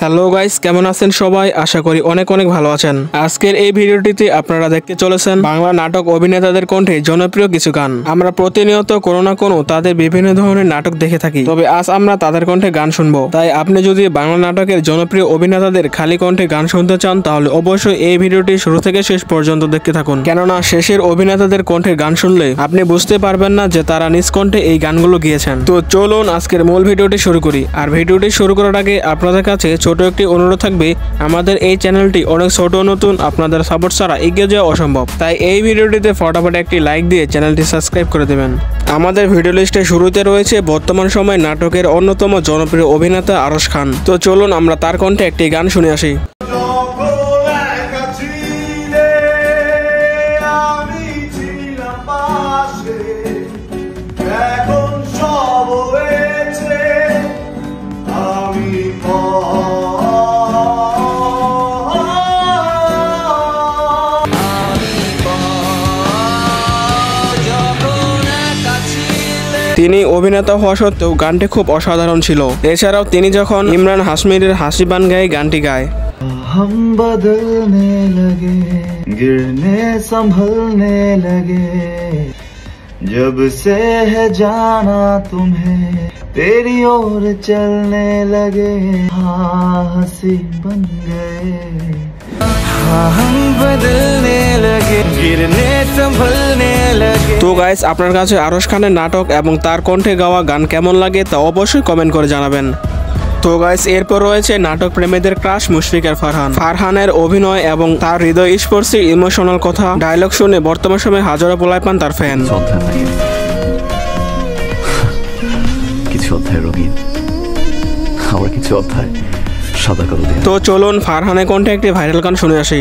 Hello guys, কেমন আছেন সবাই? আশা করি অনেক অনেক ভালো আছেন। আজকের এই ভিডিওটিতে আপনারা দেখতে চলেছেন বাংলা নাটক অভিনেতাদের কণ্ঠে জনপ্রিয় কিছু গান। আমরা প্রতিনিয়ত কোনো না কোনো তাদের বিভিন্ন ধরনের নাটক দেখে থাকি, তবে আজ আমরা তাদের কণ্ঠে গান শুনবো। তাই আপনি যদি বাংলা নাটকের জনপ্রিয় অভিনেতাদের খালি কণ্ঠে গান শুনতে চান, তাহলে অবশ্যই এই ভিডিওটি শুরু থেকে শেষ পর্যন্ত দেখতে থাকুন। কেননা শেষের অভিনেতাদের কণ্ঠে গান শুনলে আপনি বুঝতে পারবেন না যে তারা নিজ কণ্ঠে এই গানগুলো গিয়েছেন। তো চলুন আজকের মূল ভিডিওটি শুরু করি। আর ভিডিওটি শুরু করার আগে আপনাদের কাছে ছোট একটি অনুরোধ থাকবে, আমাদের এই চ্যানেলটি অনেক ছোট নতুন, আপনাদের সাপোর্ট ছাড়া এগিয়ে যাওয়া অসম্ভব। তাই এই ভিডিওটিতে ফটাফট একটি লাইক দিয়ে চ্যানেলটি সাবস্ক্রাইব করে দেবেন। আমাদের ভিডিও লিস্টে শুরুতে রয়েছে বর্তমান সময়ে নাটকের অন্যতম জনপ্রিয় অভিনেতা আরশ খান। তো চলুন আমরা তার কণ্ঠে একটি গান শুনে আসি। তিনি অভিনেতা হওয়া সত্ত্বেও গানটি খুব অসাধারণ ছিল। এছাড়াও তিনি যখন ইমরান হাশমির হাসিবান গায়ে গানটি গায়, हम बदलने लगे गिरने संभलने लगे जब से है जाना तुम्हें तेरी ओर चलने लगे हाँ हंसी बन गए हम बदलने लगे गिरने संभलने लगे। তো গাইস, আপনার কাছে আরশ খানের নাটক এবং তার কণ্ঠে গাওয়া গান কেমন লাগে তা অবশ্যই কমেন্ট করে জানাবেন। তো গাইস, এরপর রয়েছে নাটক প্রেমীদের ক্রাশ মুশফিকুর ফারহান। ফারহানের অভিনয় এবং তার হৃদয় স্পর্শী ইমোশনাল কথা ডায়লগ শুনে বর্তমান সময়ে হাজারো পোলায় পান তার ফ্যান। কিছু অধ্যায় রঙিন, আবার কিছু অধ্যায় সাদা কালো। তো চলুন ফারহানের কণ্ঠে একটি ভাইরাল গান শুনে আসি।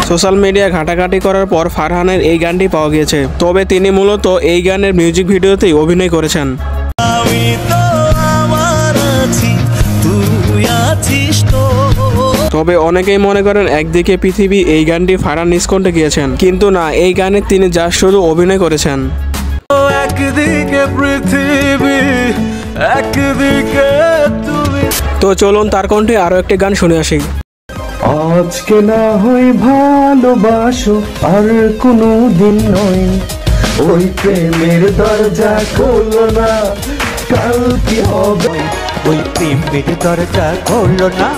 সোশ্যাল মিডিয়া ঘাটাঘাটি করার পর ফারহানের এই গানটি পাওয়া গিয়েছে। তবে তিনি মূলত এই গানের মিউজিক ভিডিওতেই অভিনয় করেছেন। তবে অনেকেই মনে করেন একদিকে পৃথিবী এই গানটি ফারহান নিজ কণ্ঠে গিয়েছেন, কিন্তু না, এই গানে তিনি যা শুধু অভিনয় করেছেন। তো চলুন তার কণ্ঠে আরো একটি গান শুনে আসি। আজকে না হয় ভালোবাসো আর কোনো দিন নয় ওই প্রেমের দরজা খোলো না কাল কি হবে ওই প্রেমের দরজা খোলো না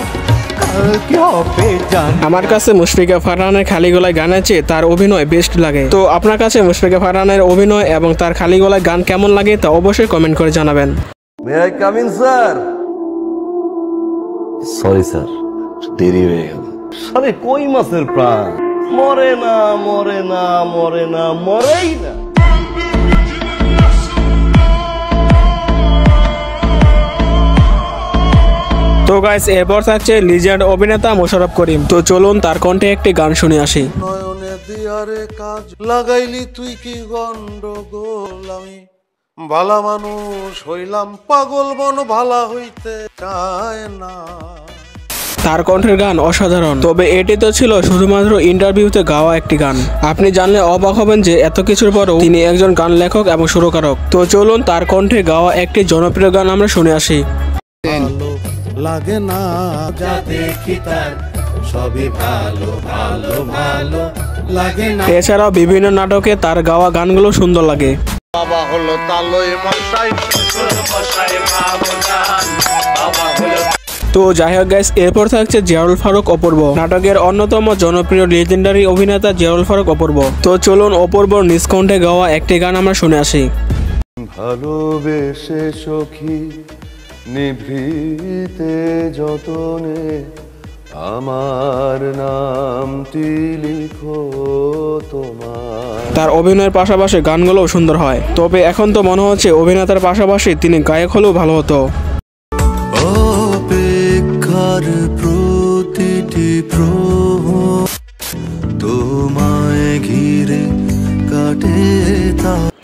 কাল কি হবে জান। আমার কাছে মুশফিকুর ফারহানের খালি গলায় গানের চেয়ে তার অভিনয় বেস্ট লাগে। তো আপনার কাছে মুশফিকুর ফারহানের অভিনয় এবং তার খালি গলায় গান কেমন লাগে তা অবশ্যই কমেন্ট করে জানাবেন। May I come in sir? Sorry sir, দেরি হয়ে গেল। আরে কই মাছের প্রাণ মরে না মরে না মরে না মরেই না। তো গাইস, এরপর থাকছে লিজেন্ড অভিনেতা মোশাররফ করিম। তো চলুন তার কণ্ঠে একটি গান শুনে আসি। নয়নে দিয়ারে কাজ লাগাইলি তুই কি গন্ডগোল, আমি ভালা মানুষ হইলাম পাগল মন ভালা হইতে চায় না। তার কণ্ঠের গান অসাধারণ। তবে এটি তো ছিল শুধুমাত্র ইন্টারভিউতে গাওয়া একটি গান। আপনি জানলে অবাক হবেন যে এত কিছুর পরও তিনি একজন গান লেখক এবং সুরকারক। তো চলুন তার কণ্ঠে গাওয়া একটি জনপ্রিয় গান আমরা শুনে আসি। ভালো লাগে না যা দেখি তার সবই ভালো ভালো ভালো লাগে না। এছাড়াও বিভিন্ন নাটকে তার গাওয়া গানগুলো সুন্দর লাগে। বাবা হলো তালই মশাই মশাই বাবা হলো। তো যাই হোক গাইস, এরপর থাকছে জিয়াউল ফারুক অপূর্ব। নাটকের অন্যতম জনপ্রিয় লেজেন্ডারি অভিনেতা জিয়াউল ফারুক অপূর্ব। তো চলুন অপূর্বর নিজ কণ্ঠে গাওয়া একটি গান আমরা শুনে আসি। ভালোবেসে সখী নিভৃতে যতনে আমার নামটি লিখো তোমার। তার অভিনয়ের পাশাপাশি গানগুলোও সুন্দর হয়। তবে এখন তো মনে হচ্ছে অভিনেতার পাশাপাশি তিনি গায়ক হলেও ভালো হতো। অপেক্ষার প্রতিটি তোমায় ঘিরে কাটে।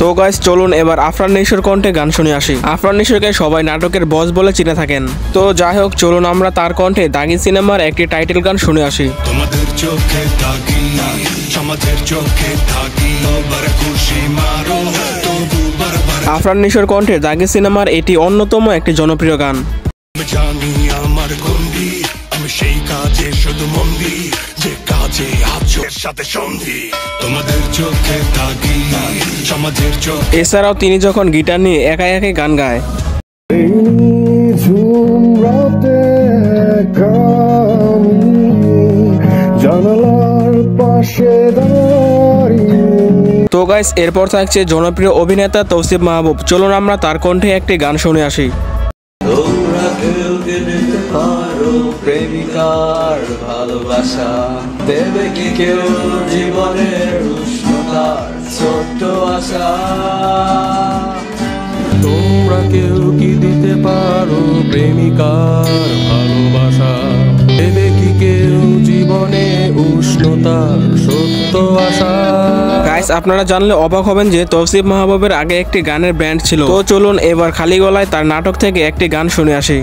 তো গাইস চলুন এবার আফরান নিশোর কণ্ঠে গান শুনে আসি। আফরান নিশোকে সবাই নাটকের বস বলে চিনে থাকেন। তো যাই হোক চলুন আমরা তার কণ্ঠে দাগি সিনেমার একটি টাইটেল গান শুনে আসি। তোমাদের চোখে দাগি, সমাজের চোখে দাগি, বারবার খুশি মারো তবু বারবার। আফরান নিশোর কণ্ঠে দাগি সিনেমার এটি অন্যতম একটি জনপ্রিয় গান। জানি আমার গন্ডি, আমি সেই কাজে শুধু মন্দি, যে কাজে আছো সাথে সন্ধি। তোমাদের চোখে দাগি, সমাজের চোখে। এছাড়াও তিনি যখন গিটার নিয়ে একাই একাই গান গায়। জানালার পাশে তো গাইস এরপর থাকছে জনপ্রিয় অভিনেতা তৌসিফ মাহবুব। চলুন আমরা তার কণ্ঠে একটি গান শুনে আসি। তোমরা কেউ কি দিতে পারো প্রেমিকার ভালোবাসা? দেবে কি কেউ জীবনের উষ্ণতার ছোট্ট আশা? তোমরা কেউ কি দিতে পারো প্রেমিকার ভালোবাসা? দেবে কি কেউ জীবনে উষ্ণতার সত্য আশা? গাইস আপনারা জানলে অবাক হবেন যে তৌসিফ মাহবুবের আগে একটি গানের ব্যান্ড ছিল। তো চলুন এবার খালি গলায় তার নাটক থেকে একটি গান শুনে আসি।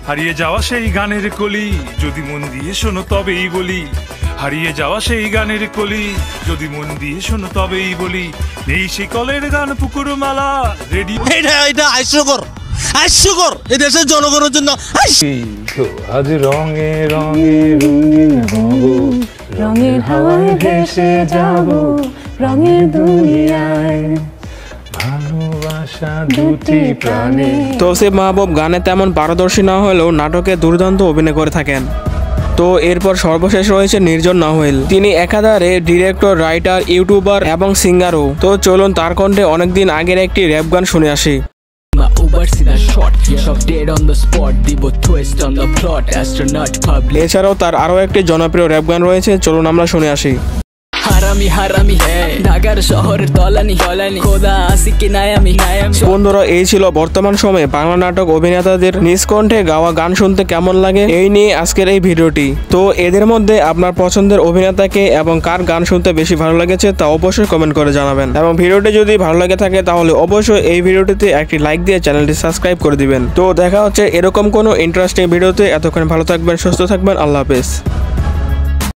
হারিয়ে যাওয়া সেই গানের কলি, যদি মন দিয়ে শোনো তবেই বলি। হারিয়ে যাওয়া সেই গানের কলি, যদি মন দিয়ে শোনো তবেই বলি। নেই সে কলের গান পুকুর মালা রেডিও। এটা হাস্যকর এই দেশের জনগণের জন্য। আজ রঙে রঙে রঙিন হব, রঙের হাওয়ায় ভেসে যাব, রঙের দুনিয়ায় ভালোবাসা দুটি প্রাণে। তৌসিফ মাহবুব গানে তেমন পারদর্শী না হলেও নাটকে দুর্দান্ত অভিনয় করে থাকেন। তো এরপর সর্বশেষ রয়েছে নির্জন নাহুল। তিনি একাধারে ডিরেক্টর, রাইটার, ইউটিউবার এবং সিঙ্গারও। তো চলুন তার কণ্ঠে অনেকদিন আগের একটি র্যাপ গান শুনে আসি। এছাড়াও তার আরো একটি জনপ্রিয় র্যাপ গান রয়েছে, চলুন আমরা শুনে আসি। হারামি হারামি ঢাকার শহরের তলানি তলানি খোদা আসিকি নায়ামি নায়ামি। বন্ধুরা এই ছিল বর্তমান সময়ে বাংলা নাটক অভিনেতাদের নিজ কণ্ঠে গাওয়া গান শুনতে কেমন লাগে এই নিয়ে আজকের এই ভিডিওটি। তো এদের মধ্যে আপনার পছন্দের অভিনেতাকে এবং কার গান শুনতে বেশি ভালো লেগেছে তা অবশ্যই কমেন্ট করে জানাবেন। এবং ভিডিওটি যদি ভালো লাগে থাকে তাহলে অবশ্যই এই ভিডিওটিতে একটি লাইক দিয়ে চ্যানেলটি সাবস্ক্রাইব করে দিবেন। তো দেখা হচ্ছে এরকম কোনো ইন্টারেস্টিং ভিডিওতে। এতক্ষণ ভালো থাকবেন, সুস্থ থাকবেন, আল্লাহ হাফেজ।